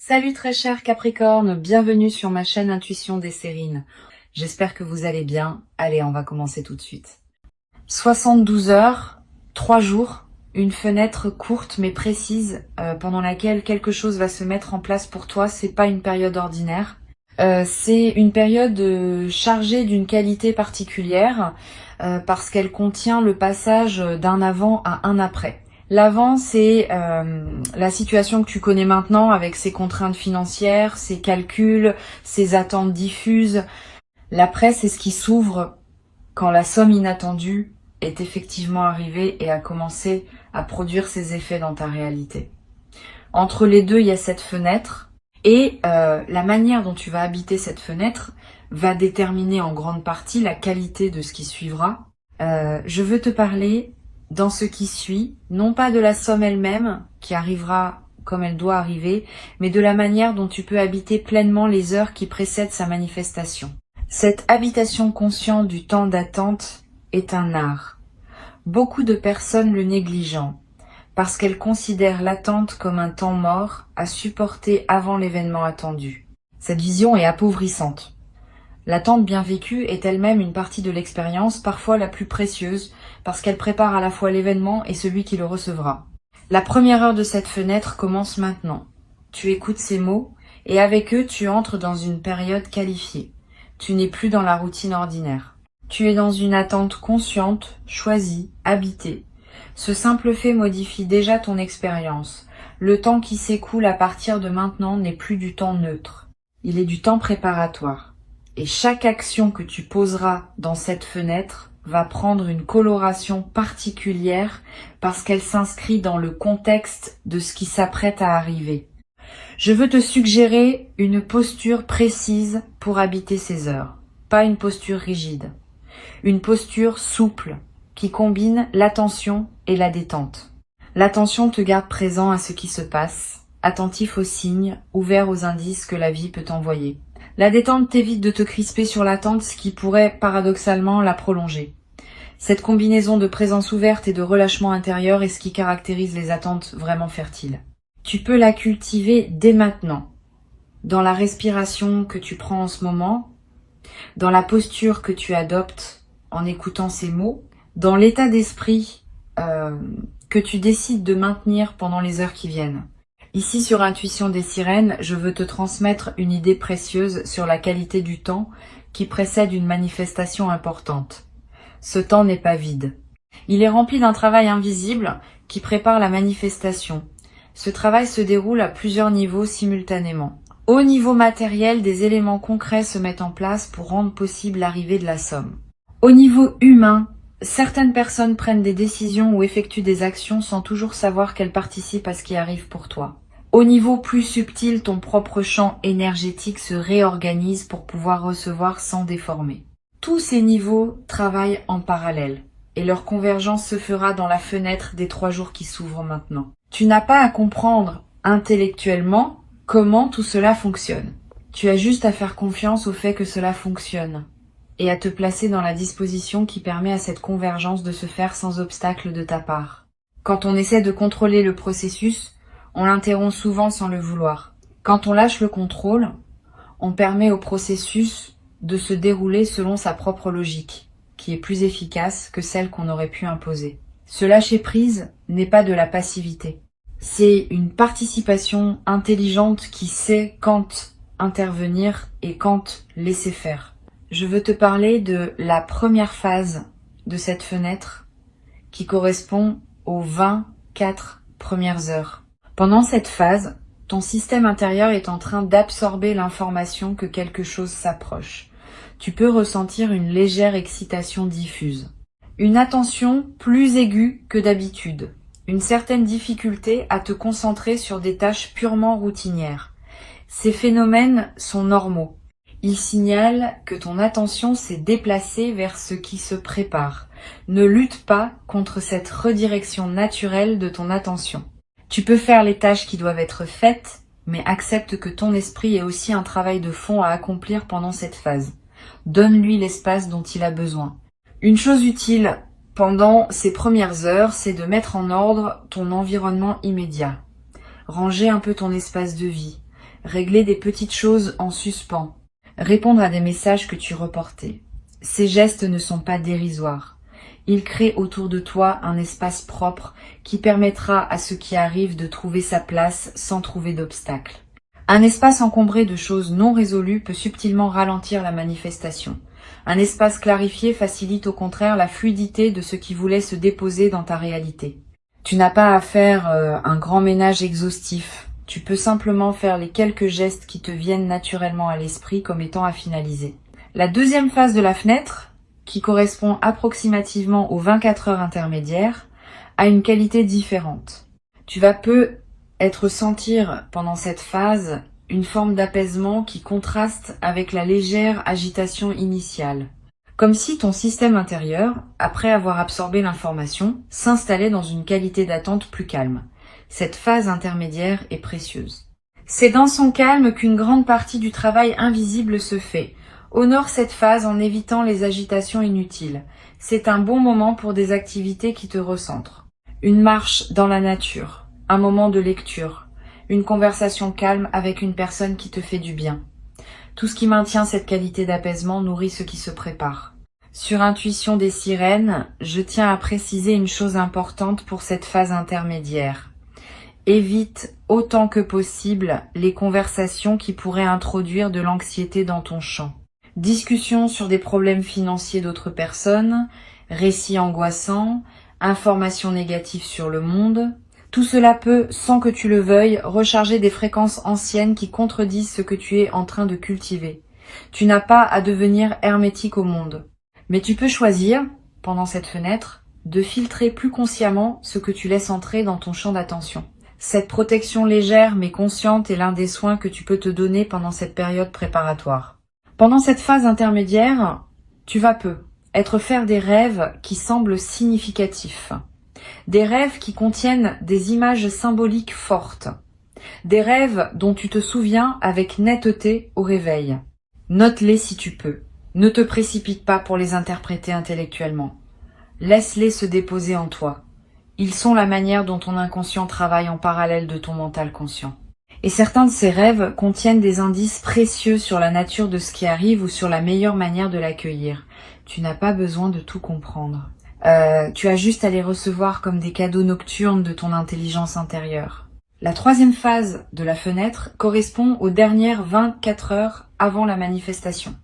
Salut très cher Capricorne, bienvenue sur ma chaîne Intuition des Sérines. J'espère que vous allez bien. Allez, on va commencer tout de suite. 72 heures, 3 jours, une fenêtre courte mais précise pendant laquelle quelque chose va se mettre en place pour toi. C'est pas une période ordinaire. C'est une période chargée d'une qualité particulière parce qu'elle contient le passage d'un avant à un après. L'avant, c'est la situation que tu connais maintenant avec ses contraintes financières, ses calculs, ses attentes diffuses. L'après, c'est ce qui s'ouvre quand la somme inattendue est effectivement arrivée et a commencé à produire ses effets dans ta réalité. Entre les deux, il y a cette fenêtre et la manière dont tu vas habiter cette fenêtre va déterminer en grande partie la qualité de ce qui suivra. Je veux te parler dans ce qui suit, non pas de la somme elle-même, qui arrivera comme elle doit arriver, mais de la manière dont tu peux habiter pleinement les heures qui précèdent sa manifestation. Cette habitation consciente du temps d'attente est un art. Beaucoup de personnes le négligeant, parce qu'elles considèrent l'attente comme un temps mort à supporter avant l'événement attendu. Cette vision est appauvrissante. L'attente bien vécue est elle-même une partie de l'expérience, parfois la plus précieuse, parce qu'elle prépare à la fois l'événement et celui qui le recevra. La première heure de cette fenêtre commence maintenant. Tu écoutes ces mots, et avec eux tu entres dans une période qualifiée. Tu n'es plus dans la routine ordinaire. Tu es dans une attente consciente, choisie, habitée. Ce simple fait modifie déjà ton expérience. Le temps qui s'écoule à partir de maintenant n'est plus du temps neutre. Il est du temps préparatoire. Et chaque action que tu poseras dans cette fenêtre va prendre une coloration particulière parce qu'elle s'inscrit dans le contexte de ce qui s'apprête à arriver. Je veux te suggérer une posture précise pour habiter ces heures, pas une posture rigide. Une posture souple qui combine l'attention et la détente. L'attention te garde présent à ce qui se passe, attentif aux signes, ouvert aux indices que la vie peut t'envoyer. La détente t'évite de te crisper sur l'attente, ce qui pourrait paradoxalement la prolonger. Cette combinaison de présence ouverte et de relâchement intérieur est ce qui caractérise les attentes vraiment fertiles. Tu peux la cultiver dès maintenant, dans la respiration que tu prends en ce moment, dans la posture que tu adoptes en écoutant ces mots, dans l'état d'esprit que tu décides de maintenir pendant les heures qui viennent. Ici sur Intuition des Sirènes, je veux te transmettre une idée précieuse sur la qualité du temps qui précède une manifestation importante. Ce temps n'est pas vide. Il est rempli d'un travail invisible qui prépare la manifestation. Ce travail se déroule à plusieurs niveaux simultanément. Au niveau matériel, des éléments concrets se mettent en place pour rendre possible l'arrivée de la somme. Au niveau humain, certaines personnes prennent des décisions ou effectuent des actions sans toujours savoir qu'elles participent à ce qui arrive pour toi. Au niveau plus subtil, ton propre champ énergétique se réorganise pour pouvoir recevoir sans déformer. Tous ces niveaux travaillent en parallèle et leur convergence se fera dans la fenêtre des 3 jours qui s'ouvrent maintenant. Tu n'as pas à comprendre intellectuellement comment tout cela fonctionne. Tu as juste à faire confiance au fait que cela fonctionne et à te placer dans la disposition qui permet à cette convergence de se faire sans obstacle de ta part. Quand on essaie de contrôler le processus, on l'interrompt souvent sans le vouloir. Quand on lâche le contrôle, on permet au processus de se dérouler selon sa propre logique, qui est plus efficace que celle qu'on aurait pu imposer. Ce lâcher-prise n'est pas de la passivité. C'est une participation intelligente qui sait quand intervenir et quand laisser faire. Je veux te parler de la première phase de cette fenêtre qui correspond aux 24 premières heures. Pendant cette phase, ton système intérieur est en train d'absorber l'information que quelque chose s'approche. Tu peux ressentir une légère excitation diffuse. Une attention plus aiguë que d'habitude. Une certaine difficulté à te concentrer sur des tâches purement routinières. Ces phénomènes sont normaux. Ils signalent que ton attention s'est déplacée vers ce qui se prépare. Ne lutte pas contre cette redirection naturelle de ton attention. Tu peux faire les tâches qui doivent être faites, mais accepte que ton esprit ait aussi un travail de fond à accomplir pendant cette phase. Donne-lui l'espace dont il a besoin. Une chose utile pendant ces premières heures, c'est de mettre en ordre ton environnement immédiat. Ranger un peu ton espace de vie. régler des petites choses en suspens, répondre à des messages que tu reportais. Ces gestes ne sont pas dérisoires. Ils créent autour de toi un espace propre qui permettra à ce qui arrive de trouver sa place sans trouver d'obstacles. Un espace encombré de choses non résolues peut subtilement ralentir la manifestation. Un espace clarifié facilite au contraire la fluidité de ce qui voulait se déposer dans ta réalité. Tu n'as pas à faire un grand ménage exhaustif. Tu peux simplement faire les quelques gestes qui te viennent naturellement à l'esprit comme étant à finaliser. La deuxième phase de la fenêtre, qui correspond approximativement aux 24 heures intermédiaires, a une qualité différente. Tu vas sentir pendant cette phase une forme d'apaisement qui contraste avec la légère agitation initiale. Comme si ton système intérieur, après avoir absorbé l'information, s'installait dans une qualité d'attente plus calme. Cette phase intermédiaire est précieuse. C'est dans son calme qu'une grande partie du travail invisible se fait. Honore cette phase en évitant les agitations inutiles. C'est un bon moment pour des activités qui te recentrent. Une marche dans la nature, un moment de lecture, une conversation calme avec une personne qui te fait du bien. Tout ce qui maintient cette qualité d'apaisement nourrit ce qui se prépare. Sur Intuition des sirènes, je tiens à préciser une chose importante pour cette phase intermédiaire. Évite autant que possible les conversations qui pourraient introduire de l'anxiété dans ton champ. Discussions sur des problèmes financiers d'autres personnes, récits angoissants, informations négatives sur le monde. Tout cela peut, sans que tu le veuilles, recharger des fréquences anciennes qui contredisent ce que tu es en train de cultiver. Tu n'as pas à devenir hermétique au monde. Mais tu peux choisir, pendant cette fenêtre, de filtrer plus consciemment ce que tu laisses entrer dans ton champ d'attention. Cette protection légère mais consciente est l'un des soins que tu peux te donner pendant cette période préparatoire. Pendant cette phase intermédiaire, tu vas faire des rêves qui semblent significatifs. Des rêves qui contiennent des images symboliques fortes. Des rêves dont tu te souviens avec netteté au réveil. Note-les si tu peux. Ne te précipite pas pour les interpréter intellectuellement. Laisse-les se déposer en toi. Ils sont la manière dont ton inconscient travaille en parallèle de ton mental conscient. Et certains de ces rêves contiennent des indices précieux sur la nature de ce qui arrive ou sur la meilleure manière de l'accueillir. Tu n'as pas besoin de tout comprendre. Tu as juste à les recevoir comme des cadeaux nocturnes de ton intelligence intérieure. La troisième phase de la fenêtre correspond aux dernières 24 heures avant la manifestation.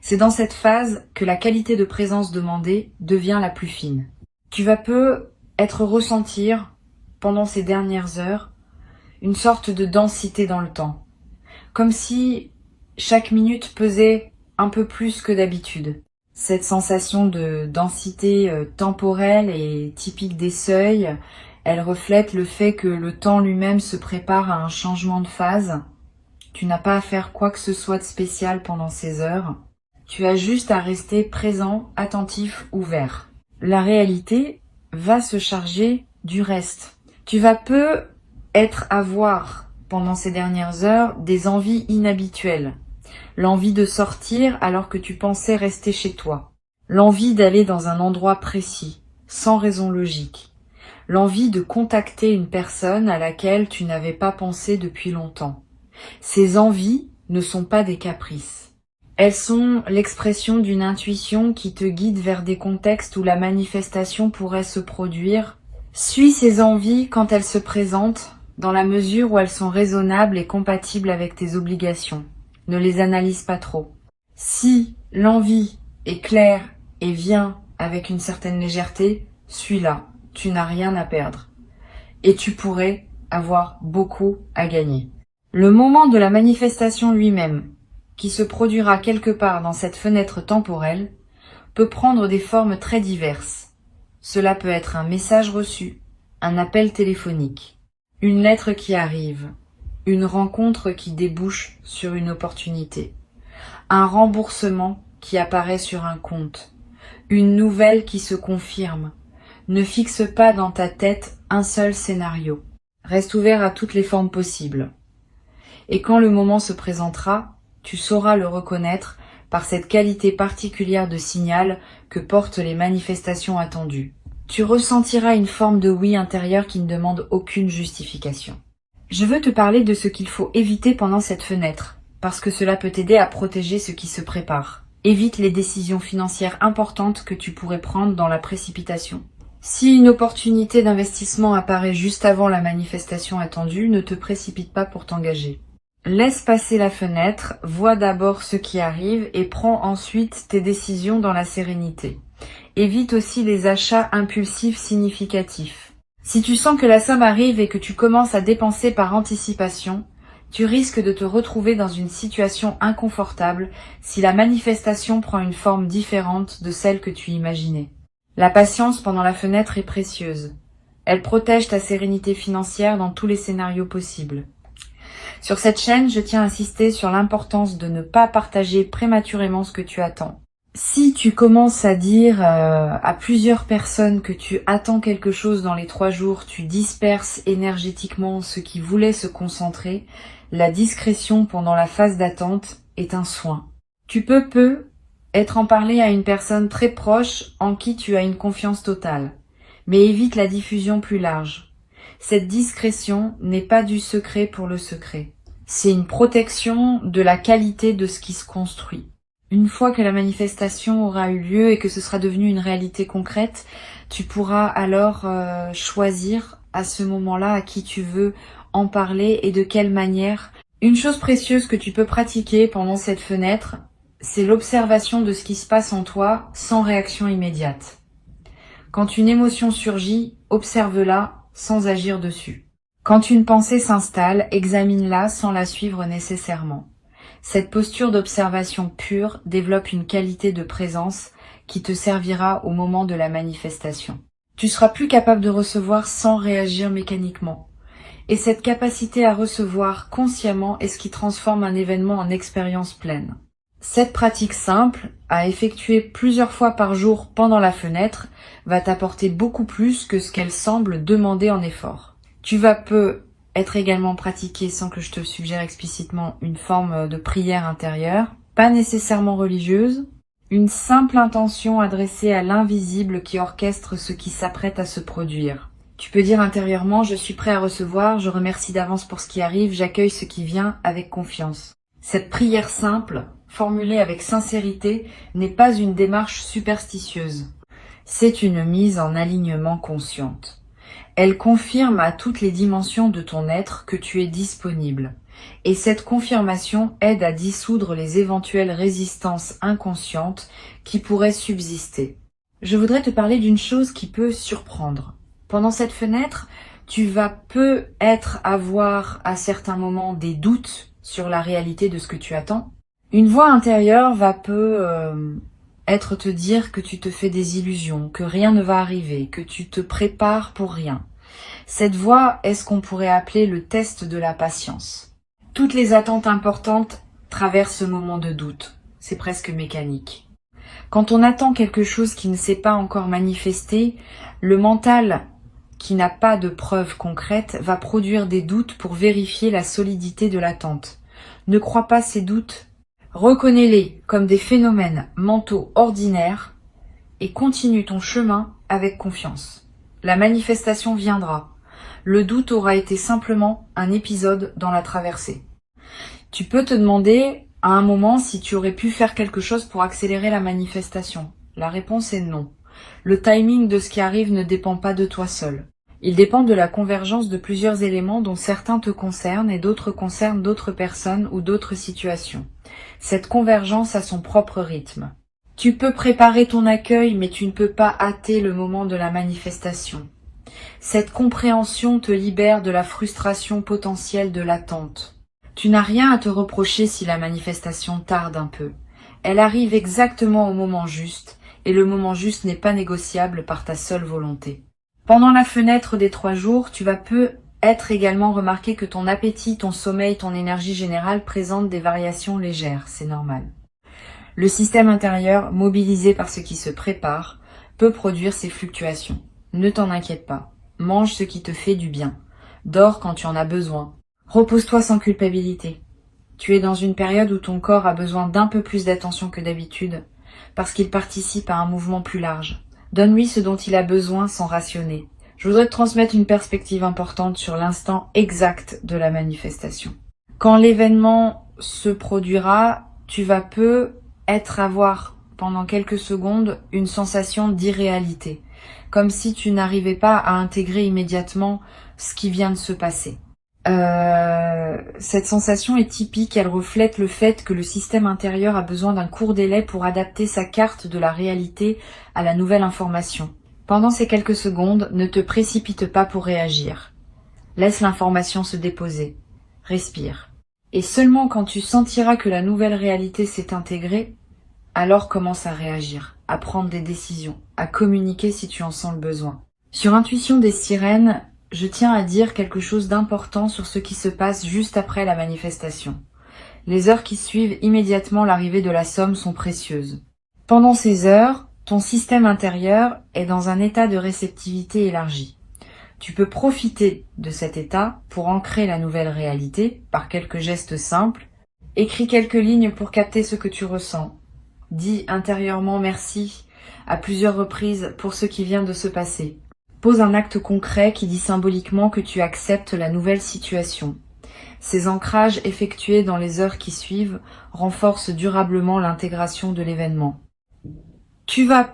C'est dans cette phase que la qualité de présence demandée devient la plus fine. Tu vas ressentir, pendant ces dernières heures, une sorte de densité dans le temps. Comme si chaque minute pesait un peu plus que d'habitude. Cette sensation de densité temporelle est typique des seuils. Elle reflète le fait que le temps lui-même se prépare à un changement de phase. Tu n'as pas à faire quoi que ce soit de spécial pendant ces heures. Tu as juste à rester présent, attentif, ouvert. La réalité va se charger du reste. Tu vas avoir pendant ces dernières heures des envies inhabituelles. L'envie de sortir alors que tu pensais rester chez toi. L'envie d'aller dans un endroit précis, sans raison logique. L'envie de contacter une personne à laquelle tu n'avais pas pensé depuis longtemps. Ces envies ne sont pas des caprices. Elles sont l'expression d'une intuition qui te guide vers des contextes où la manifestation pourrait se produire. Suis ces envies quand elles se présentent, dans la mesure où elles sont raisonnables et compatibles avec tes obligations. Ne les analyse pas trop. Si l'envie est claire et vient avec une certaine légèreté, suis-la. Tu n'as rien à perdre. Et tu pourrais avoir beaucoup à gagner. Le moment de la manifestation lui-même, qui se produira quelque part dans cette fenêtre temporelle, peut prendre des formes très diverses. Cela peut être un message reçu, un appel téléphonique, une lettre qui arrive, une rencontre qui débouche sur une opportunité, un remboursement qui apparaît sur un compte, une nouvelle qui se confirme. Ne fixe pas dans ta tête un seul scénario. Reste ouvert à toutes les formes possibles. Et quand le moment se présentera, tu sauras le reconnaître par cette qualité particulière de signal que portent les manifestations attendues. Tu ressentiras une forme de oui intérieur qui ne demande aucune justification. Je veux te parler de ce qu'il faut éviter pendant cette fenêtre, parce que cela peut t'aider à protéger ce qui se prépare. Évite les décisions financières importantes que tu pourrais prendre dans la précipitation. Si une opportunité d'investissement apparaît juste avant la manifestation attendue, ne te précipite pas pour t'engager. Laisse passer la fenêtre, vois d'abord ce qui arrive et prends ensuite tes décisions dans la sérénité. Évite aussi les achats impulsifs significatifs. Si tu sens que la somme arrive et que tu commences à dépenser par anticipation, tu risques de te retrouver dans une situation inconfortable si la manifestation prend une forme différente de celle que tu imaginais. La patience pendant la fenêtre est précieuse. Elle protège ta sérénité financière dans tous les scénarios possibles. Sur cette chaîne, je tiens à insister sur l'importance de ne pas partager prématurément ce que tu attends. Si tu commences à dire à plusieurs personnes que tu attends quelque chose dans les 3 jours, tu disperses énergétiquement ceux qui voulaient se concentrer, la discrétion pendant la phase d'attente est un soin. Tu peux être en parler à une personne très proche en qui tu as une confiance totale, mais évite la diffusion plus large. Cette discrétion n'est pas du secret pour le secret. C'est une protection de la qualité de ce qui se construit. Une fois que la manifestation aura eu lieu et que ce sera devenu une réalité concrète, tu pourras alors choisir à ce moment-là à qui tu veux en parler et de quelle manière. Une chose précieuse que tu peux pratiquer pendant cette fenêtre, c'est l'observation de ce qui se passe en toi sans réaction immédiate. Quand une émotion surgit, observe-la sans agir dessus. Quand une pensée s'installe, examine-la sans la suivre nécessairement. Cette posture d'observation pure développe une qualité de présence qui te servira au moment de la manifestation. Tu seras plus capable de recevoir sans réagir mécaniquement. Et cette capacité à recevoir consciemment est ce qui transforme un événement en expérience pleine. Cette pratique simple, à effectuer plusieurs fois par jour pendant la fenêtre, va t'apporter beaucoup plus que ce qu'elle semble demander en effort. Tu vas être également pratiquée sans que je te suggère explicitement une forme de prière intérieure, pas nécessairement religieuse, une simple intention adressée à l'invisible qui orchestre ce qui s'apprête à se produire. Tu peux dire intérieurement « Je suis prêt à recevoir, je remercie d'avance pour ce qui arrive, j'accueille ce qui vient avec confiance ». Cette prière simple, formulée avec sincérité, n'est pas une démarche superstitieuse. C'est une mise en alignement consciente. Elle confirme à toutes les dimensions de ton être que tu es disponible. Et cette confirmation aide à dissoudre les éventuelles résistances inconscientes qui pourraient subsister. Je voudrais te parler d'une chose qui peut surprendre. Pendant cette fenêtre, tu vas peut-être avoir à certains moments des doutes sur la réalité de ce que tu attends. Une voix intérieure va être te dire que tu te fais des illusions, que rien ne va arriver, que tu te prépares pour rien. Cette voie est ce qu'on pourrait appeler le test de la patience. Toutes les attentes importantes traversent ce moment de doute. C'est presque mécanique. Quand on attend quelque chose qui ne s'est pas encore manifesté, le mental, qui n'a pas de preuves concrètes, va produire des doutes pour vérifier la solidité de l'attente. Ne crois pas ces doutes. Reconnais-les comme des phénomènes mentaux ordinaires et continue ton chemin avec confiance. La manifestation viendra. Le doute aura été simplement un épisode dans la traversée. Tu peux te demander à un moment si tu aurais pu faire quelque chose pour accélérer la manifestation. La réponse est non. Le timing de ce qui arrive ne dépend pas de toi seul. Il dépend de la convergence de plusieurs éléments dont certains te concernent et d'autres concernent d'autres personnes ou d'autres situations. Cette convergence a son propre rythme. Tu peux préparer ton accueil, mais tu ne peux pas hâter le moment de la manifestation. Cette compréhension te libère de la frustration potentielle de l'attente. Tu n'as rien à te reprocher si la manifestation tarde un peu. Elle arrive exactement au moment juste, et le moment juste n'est pas négociable par ta seule volonté. Pendant la fenêtre des 3 jours, tu vas peut-être également remarquer que ton appétit, ton sommeil, ton énergie générale présentent des variations légères, c'est normal. Le système intérieur, mobilisé par ce qui se prépare, peut produire ces fluctuations. Ne t'en inquiète pas. Mange ce qui te fait du bien. Dors quand tu en as besoin. Repose-toi sans culpabilité. Tu es dans une période où ton corps a besoin d'un peu plus d'attention que d'habitude, parce qu'il participe à un mouvement plus large. Donne-lui ce dont il a besoin sans rationner. Je voudrais te transmettre une perspective importante sur l'instant exact de la manifestation. Quand l'événement se produira, tu vas avoir pendant quelques secondes une sensation d'irréalité, comme si tu n'arrivais pas à intégrer immédiatement ce qui vient de se passer. Cette sensation est typique, elle reflète le fait que le système intérieur a besoin d'un court délai pour adapter sa carte de la réalité à la nouvelle information. Pendant ces quelques secondes, ne te précipite pas pour réagir. Laisse l'information se déposer. Respire. Et seulement quand tu sentiras que la nouvelle réalité s'est intégrée, alors commence à réagir, à prendre des décisions, à communiquer si tu en sens le besoin. Sur Intuition des sirènes, je tiens à dire quelque chose d'important sur ce qui se passe juste après la manifestation. Les heures qui suivent immédiatement l'arrivée de la somme sont précieuses. Pendant ces heures, ton système intérieur est dans un état de réceptivité élargi. Tu peux profiter de cet état pour ancrer la nouvelle réalité par quelques gestes simples. Écris quelques lignes pour capter ce que tu ressens. Dis intérieurement merci à plusieurs reprises pour ce qui vient de se passer. Pose un acte concret qui dit symboliquement que tu acceptes la nouvelle situation. Ces ancrages effectués dans les heures qui suivent renforcent durablement l'intégration de l'événement. Tu vas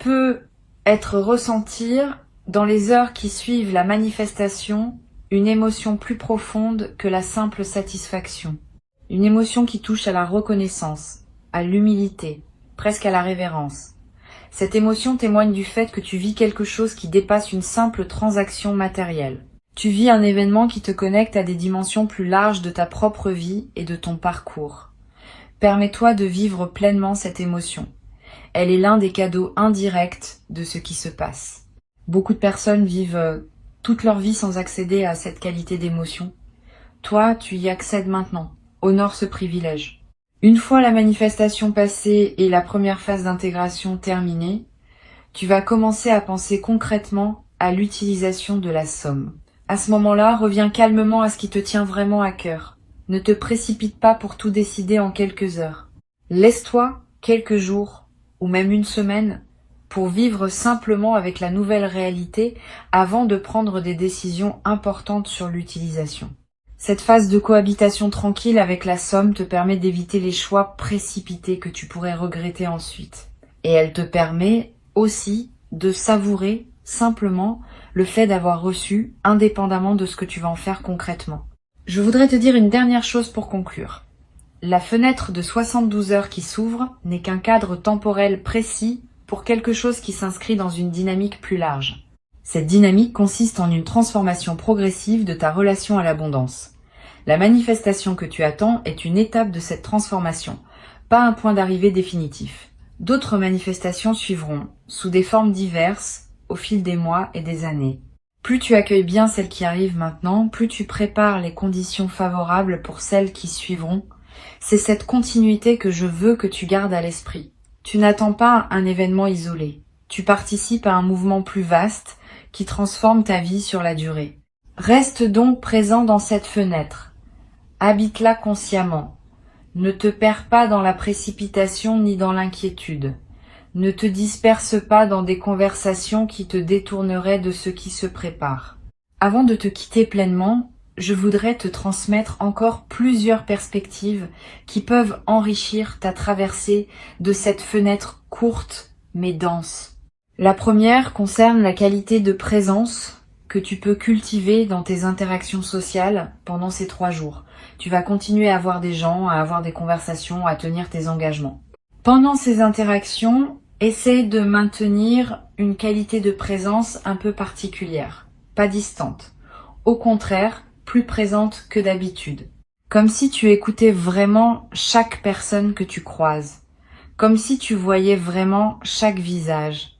ressentir dans les heures qui suivent la manifestation une émotion plus profonde que la simple satisfaction. Une émotion qui touche à la reconnaissance, à l'humilité, presque à la révérence. Cette émotion témoigne du fait que tu vis quelque chose qui dépasse une simple transaction matérielle. Tu vis un événement qui te connecte à des dimensions plus larges de ta propre vie et de ton parcours. Permets-toi de vivre pleinement cette émotion. Elle est l'un des cadeaux indirects de ce qui se passe. Beaucoup de personnes vivent toute leur vie sans accéder à cette qualité d'émotion. Toi, tu y accèdes maintenant. Honore ce privilège. Une fois la manifestation passée et la première phase d'intégration terminée, tu vas commencer à penser concrètement à l'utilisation de la somme. À ce moment-là, reviens calmement à ce qui te tient vraiment à cœur. Ne te précipite pas pour tout décider en quelques heures. Laisse-toi quelques jours ou même une semaine pour vivre simplement avec la nouvelle réalité avant de prendre des décisions importantes sur l'utilisation. Cette phase de cohabitation tranquille avec la somme te permet d'éviter les choix précipités que tu pourrais regretter ensuite. Et elle te permet aussi de savourer simplement le fait d'avoir reçu, indépendamment de ce que tu vas en faire concrètement. Je voudrais te dire une dernière chose pour conclure. La fenêtre de 72 heures qui s'ouvre n'est qu'un cadre temporel précis pour quelque chose qui s'inscrit dans une dynamique plus large. Cette dynamique consiste en une transformation progressive de ta relation à l'abondance. La manifestation que tu attends est une étape de cette transformation, pas un point d'arrivée définitif. D'autres manifestations suivront, sous des formes diverses, au fil des mois et des années. Plus tu accueilles bien celles qui arrivent maintenant, plus tu prépares les conditions favorables pour celles qui suivront. C'est cette continuité que je veux que tu gardes à l'esprit. Tu n'attends pas un événement isolé. Tu participes à un mouvement plus vaste qui transforme ta vie sur la durée. Reste donc présent dans cette fenêtre. Habite-la consciemment. Ne te perds pas dans la précipitation ni dans l'inquiétude. Ne te disperse pas dans des conversations qui te détourneraient de ce qui se prépare. Avant de te quitter pleinement, je voudrais te transmettre encore plusieurs perspectives qui peuvent enrichir ta traversée de cette fenêtre courte mais dense. La première concerne la qualité de présence que tu peux cultiver dans tes interactions sociales pendant ces 3 jours. Tu vas continuer à voir des gens, à avoir des conversations, à tenir tes engagements. Pendant ces interactions, essaie de maintenir une qualité de présence un peu particulière, pas distante. Au contraire, plus présente que d'habitude. Comme si tu écoutais vraiment chaque personne que tu croises. Comme si tu voyais vraiment chaque visage.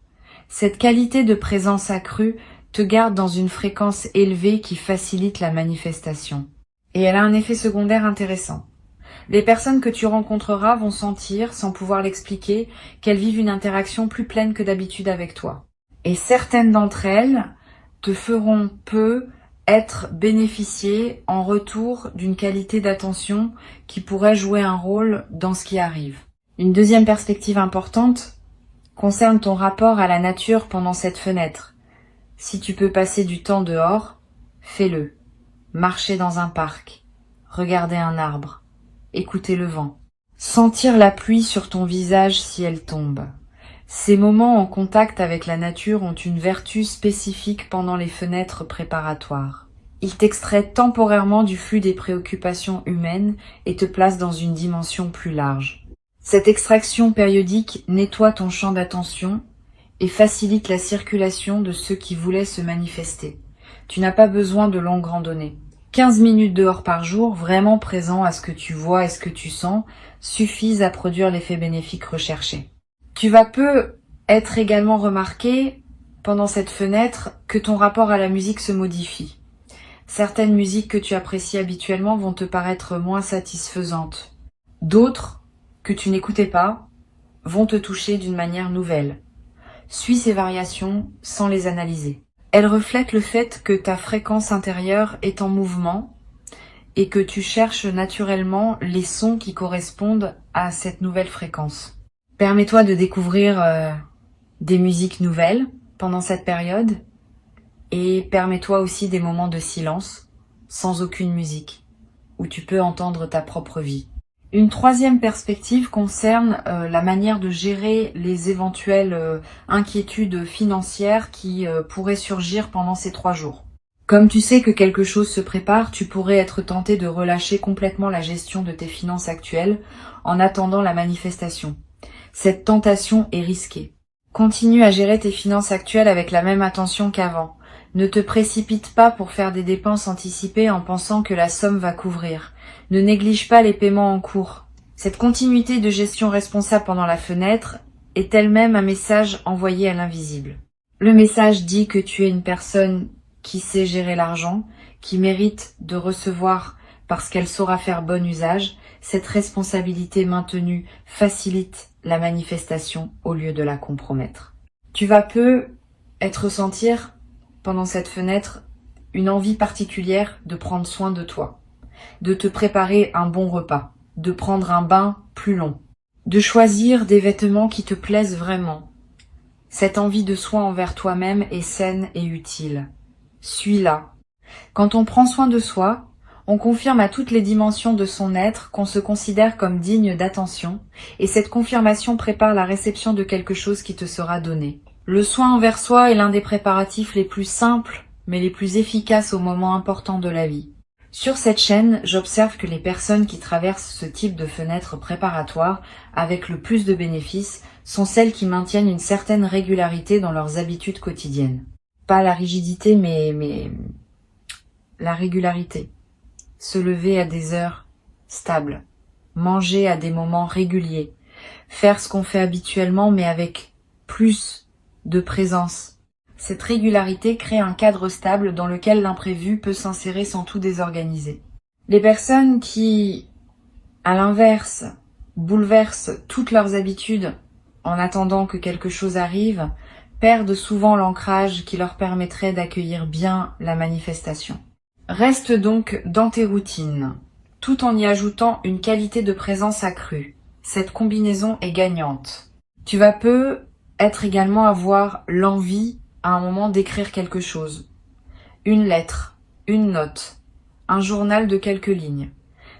Cette qualité de présence accrue te garde dans une fréquence élevée qui facilite la manifestation. Et elle a un effet secondaire intéressant. Les personnes que tu rencontreras vont sentir, sans pouvoir l'expliquer, qu'elles vivent une interaction plus pleine que d'habitude avec toi. Et certaines d'entre elles te feront être bénéficiées en retour d'une qualité d'attention qui pourrait jouer un rôle dans ce qui arrive. Une deuxième perspective importante concerne ton rapport à la nature pendant cette fenêtre. Si tu peux passer du temps dehors, fais-le. Marcher dans un parc, regarder un arbre, écouter le vent, sentir la pluie sur ton visage si elle tombe. Ces moments en contact avec la nature ont une vertu spécifique pendant les fenêtres préparatoires. Ils t'extraient temporairement du flux des préoccupations humaines et te placent dans une dimension plus large. Cette extraction périodique nettoie ton champ d'attention et facilite la circulation de ceux qui voulaient se manifester. Tu n'as pas besoin de longues randonnées. 15 minutes dehors par jour, vraiment présent à ce que tu vois et ce que tu sens, suffisent à produire l'effet bénéfique recherché. Tu vas peu être également remarqué, pendant cette fenêtre, que ton rapport à la musique se modifie. Certaines musiques que tu apprécies habituellement vont te paraître moins satisfaisantes. D'autres, que tu n'écoutais pas, vont te toucher d'une manière nouvelle. Suis ces variations sans les analyser. Elles reflètent le fait que ta fréquence intérieure est en mouvement et que tu cherches naturellement les sons qui correspondent à cette nouvelle fréquence. Permets-toi de découvrir des musiques nouvelles pendant cette période et permets-toi aussi des moments de silence sans aucune musique où tu peux entendre ta propre vie. Une troisième perspective concerne la manière de gérer les éventuelles inquiétudes financières qui pourraient surgir pendant ces 3 jours. Comme tu sais que quelque chose se prépare, tu pourrais être tenté de relâcher complètement la gestion de tes finances actuelles en attendant la manifestation. Cette tentation est risquée. Continue à gérer tes finances actuelles avec la même attention qu'avant. Ne te précipite pas pour faire des dépenses anticipées en pensant que la somme va couvrir. Ne néglige pas les paiements en cours. Cette continuité de gestion responsable pendant la fenêtre est elle-même un message envoyé à l'invisible. Le message dit que tu es une personne qui sait gérer l'argent, qui mérite de recevoir parce qu'elle saura faire bon usage. Cette responsabilité maintenue facilite la manifestation au lieu de la compromettre. Tu vas peu ressentir pendant cette fenêtre une envie particulière de prendre soin de toi, de te préparer un bon repas, de prendre un bain plus long, de choisir des vêtements qui te plaisent vraiment. Cette envie de soin envers toi-même est saine et utile. Suis-la. Quand on prend soin de soi, on confirme à toutes les dimensions de son être qu'on se considère comme digne d'attention, et cette confirmation prépare la réception de quelque chose qui te sera donné. Le soin envers soi est l'un des préparatifs les plus simples, mais les plus efficaces aux moments importants de la vie. Sur cette chaîne, j'observe que les personnes qui traversent ce type de fenêtre préparatoire avec le plus de bénéfices sont celles qui maintiennent une certaine régularité dans leurs habitudes quotidiennes. Pas la rigidité, mais la régularité. Se lever à des heures stables, manger à des moments réguliers, faire ce qu'on fait habituellement mais avec plus de présence. Cette régularité crée un cadre stable dans lequel l'imprévu peut s'insérer sans tout désorganiser. Les personnes qui, à l'inverse, bouleversent toutes leurs habitudes en attendant que quelque chose arrive, perdent souvent l'ancrage qui leur permettrait d'accueillir bien la manifestation. Reste donc dans tes routines, tout en y ajoutant une qualité de présence accrue. Cette combinaison est gagnante. Tu vas peu également avoir l'envie à un moment d'écrire quelque chose. Une lettre, une note, un journal de quelques lignes.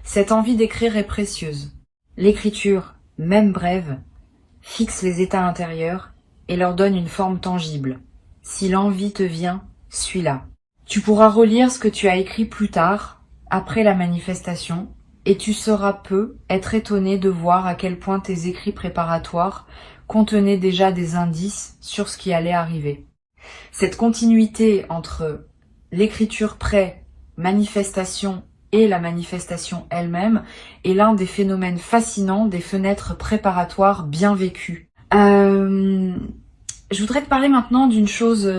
Cette envie d'écrire est précieuse. L'écriture, même brève, fixe les états intérieurs et leur donne une forme tangible. Si l'envie te vient, suis-la. Tu pourras relire ce que tu as écrit plus tard, après la manifestation, et tu sauras peu être étonné de voir à quel point tes écrits préparatoires contenaient déjà des indices sur ce qui allait arriver. Cette continuité entre l'écriture pré-manifestation et la manifestation elle-même est l'un des phénomènes fascinants des fenêtres préparatoires bien vécues. Je voudrais te parler maintenant d'une chose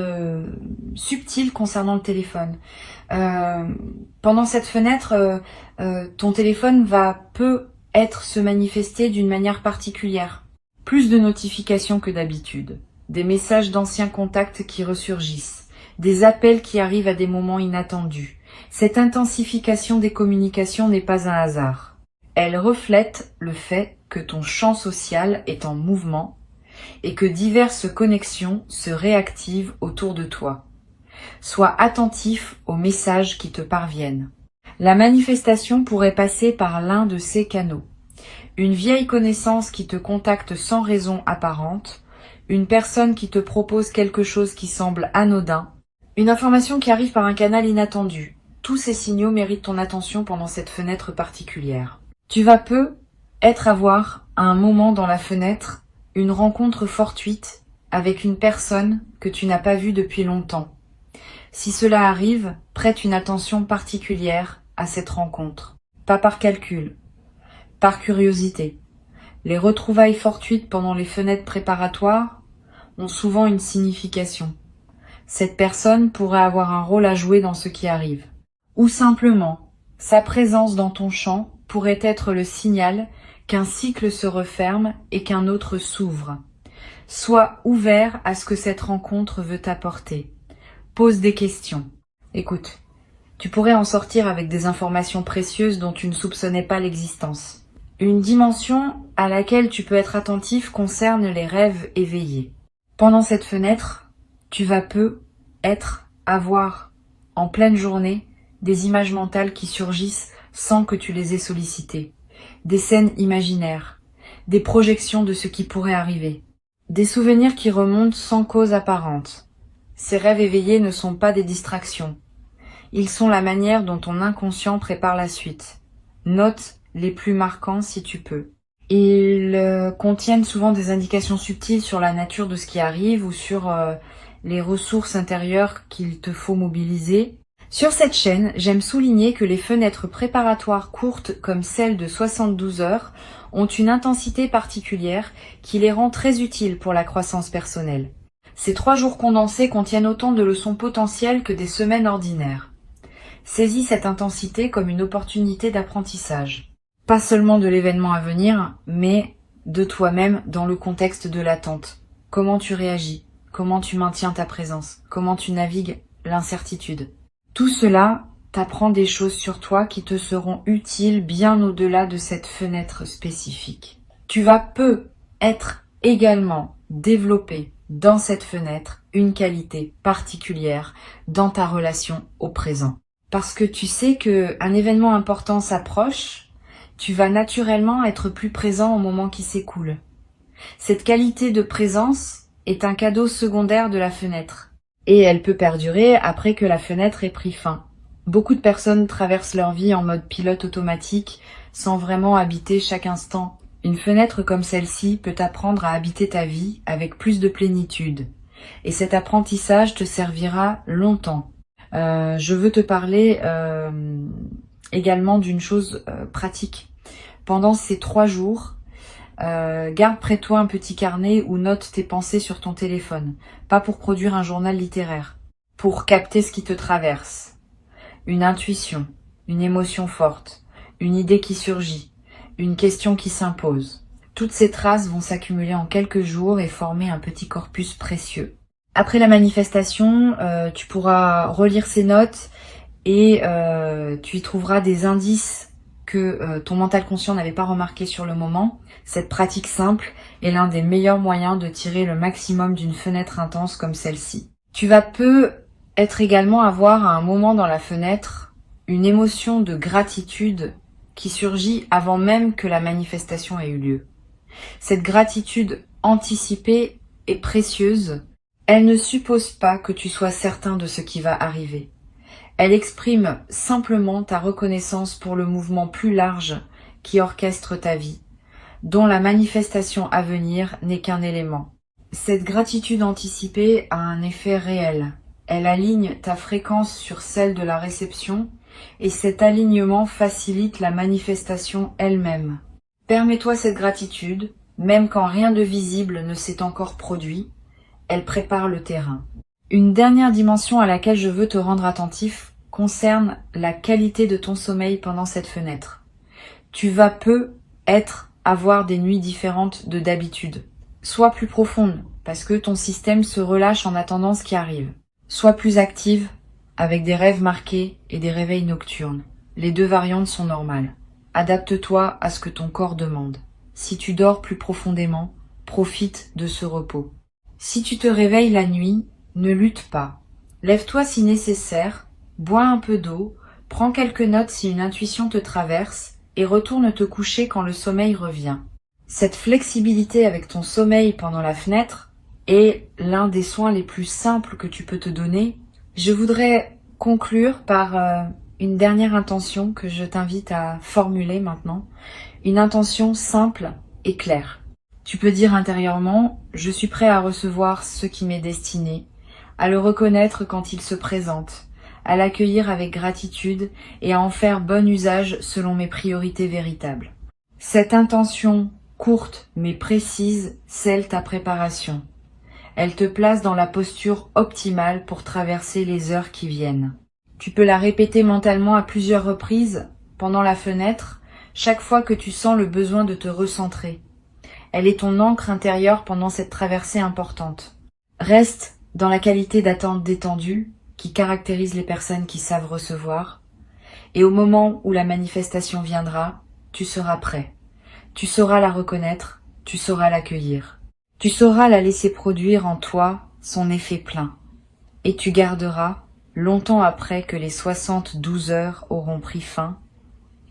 subtile concernant le téléphone. Pendant cette fenêtre, ton téléphone va peu se manifester d'une manière particulière. Plus de notifications que d'habitude, des messages d'anciens contacts qui ressurgissent, des appels qui arrivent à des moments inattendus. Cette intensification des communications n'est pas un hasard. Elle reflète le fait que ton champ social est en mouvement et que diverses connexions se réactivent autour de toi. Sois attentif aux messages qui te parviennent. La manifestation pourrait passer par l'un de ces canaux. Une vieille connaissance qui te contacte sans raison apparente, une personne qui te propose quelque chose qui semble anodin, une information qui arrive par un canal inattendu. Tous ces signaux méritent ton attention pendant cette fenêtre particulière. Tu vas avoir à un moment dans la fenêtre une rencontre fortuite avec une personne que tu n'as pas vue depuis longtemps. Si cela arrive, prête une attention particulière à cette rencontre. Pas par calcul, par curiosité. Les retrouvailles fortuites pendant les fenêtres préparatoires ont souvent une signification. Cette personne pourrait avoir un rôle à jouer dans ce qui arrive. Ou simplement, sa présence dans ton champ pourrait être le signal qu'un cycle se referme et qu'un autre s'ouvre. Sois ouvert à ce que cette rencontre veut t'apporter. Pose des questions. Écoute, tu pourrais en sortir avec des informations précieuses dont tu ne soupçonnais pas l'existence. Une dimension à laquelle tu peux être attentif concerne les rêves éveillés. Pendant cette fenêtre, tu vas avoir en pleine journée des images mentales qui surgissent sans que tu les aies sollicitées. Des scènes imaginaires, des projections de ce qui pourrait arriver, des souvenirs qui remontent sans cause apparente. Ces rêves éveillés ne sont pas des distractions. Ils sont la manière dont ton inconscient prépare la suite. Note les plus marquants si tu peux. Ils contiennent souvent des indications subtiles sur la nature de ce qui arrive ou sur les ressources intérieures qu'il te faut mobiliser. Sur cette chaîne, j'aime souligner que les fenêtres préparatoires courtes comme celle de 72 heures ont une intensité particulière qui les rend très utiles pour la croissance personnelle. Ces 3 jours condensés contiennent autant de leçons potentielles que des semaines ordinaires. Saisis cette intensité comme une opportunité d'apprentissage. Pas seulement de l'événement à venir, mais de toi-même dans le contexte de l'attente. Comment tu réagis? Comment tu maintiens ta présence? Comment tu navigues l'incertitude? Tout cela t'apprend des choses sur toi qui te seront utiles bien au-delà de cette fenêtre spécifique. Tu vas être également développé dans cette fenêtre une qualité particulière dans ta relation au présent. Parce que tu sais qu'un événement important s'approche, tu vas naturellement être plus présent au moment qui s'écoule. Cette qualité de présence est un cadeau secondaire de la fenêtre. Et elle peut perdurer après que la fenêtre ait pris fin. Beaucoup de personnes traversent leur vie en mode pilote automatique, sans vraiment habiter chaque instant. Une fenêtre comme celle-ci peut t'apprendre à habiter ta vie avec plus de plénitude. Et cet apprentissage te servira longtemps. Je veux te parler également d'une chose pratique. Pendant ces 3 jours, garde près de toi un petit carnet ou note tes pensées sur ton téléphone. Pas pour produire un journal littéraire, pour capter ce qui te traverse. Une intuition, une émotion forte, une idée qui surgit, une question qui s'impose. Toutes ces traces vont s'accumuler en quelques jours et former un petit corpus précieux. Après la manifestation, tu pourras relire ces notes et tu y trouveras des indices que ton mental conscient n'avait pas remarqué sur le moment. Cette pratique simple est l'un des meilleurs moyens de tirer le maximum d'une fenêtre intense comme celle-ci. Tu vas être également avoir à un moment dans la fenêtre une émotion de gratitude qui surgit avant même que la manifestation ait eu lieu. Cette gratitude anticipée est précieuse. Elle ne suppose pas que tu sois certain de ce qui va arriver. Elle exprime simplement ta reconnaissance pour le mouvement plus large qui orchestre ta vie, dont la manifestation à venir n'est qu'un élément. Cette gratitude anticipée a un effet réel. Elle aligne ta fréquence sur celle de la réception et cet alignement facilite la manifestation elle-même. Permets-toi cette gratitude, même quand rien de visible ne s'est encore produit, elle prépare le terrain. Une dernière dimension à laquelle je veux te rendre attentif concerne la qualité de ton sommeil pendant cette fenêtre. Tu vas avoir des nuits différentes de d'habitude. Sois plus profonde, parce que ton système se relâche en attendant ce qui arrive. Sois plus active, avec des rêves marqués et des réveils nocturnes. Les 2 variantes sont normales. Adapte-toi à ce que ton corps demande. Si tu dors plus profondément, profite de ce repos. Si tu te réveilles la nuit, ne lutte pas. Lève-toi si nécessaire, bois un peu d'eau, prends quelques notes si une intuition te traverse et retourne te coucher quand le sommeil revient. Cette flexibilité avec ton sommeil pendant la fenêtre est l'un des soins les plus simples que tu peux te donner. Je voudrais conclure par une dernière intention que je t'invite à formuler maintenant. Une intention simple et claire. Tu peux dire intérieurement « Je suis prêt à recevoir ce qui m'est destiné », à le reconnaître quand il se présente, à l'accueillir avec gratitude et à en faire bon usage selon mes priorités véritables. Cette intention courte mais précise scelle ta préparation. Elle te place dans la posture optimale pour traverser les heures qui viennent. Tu peux la répéter mentalement à plusieurs reprises pendant la fenêtre, chaque fois que tu sens le besoin de te recentrer. Elle est ton ancre intérieure pendant cette traversée importante. Reste dans la qualité d'attente détendue qui caractérise les personnes qui savent recevoir. Et au moment où la manifestation viendra, tu seras prêt. Tu sauras la reconnaître, tu sauras l'accueillir. Tu sauras la laisser produire en toi son effet plein. Et tu garderas, longtemps après que les 72 heures auront pris fin,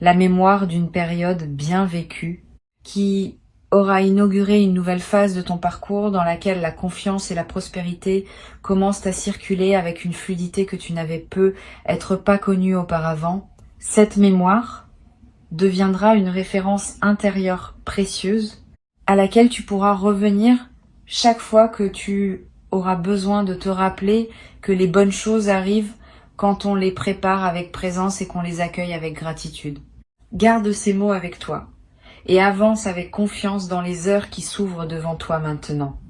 la mémoire d'une période bien vécue qui aura inauguré une nouvelle phase de ton parcours dans laquelle la confiance et la prospérité commencent à circuler avec une fluidité que tu n'avais peut-être pas connue auparavant. Cette mémoire deviendra une référence intérieure précieuse à laquelle tu pourras revenir chaque fois que tu auras besoin de te rappeler que les bonnes choses arrivent quand on les prépare avec présence et qu'on les accueille avec gratitude. Garde ces mots avec toi et avance avec confiance dans les heures qui s'ouvrent devant toi maintenant.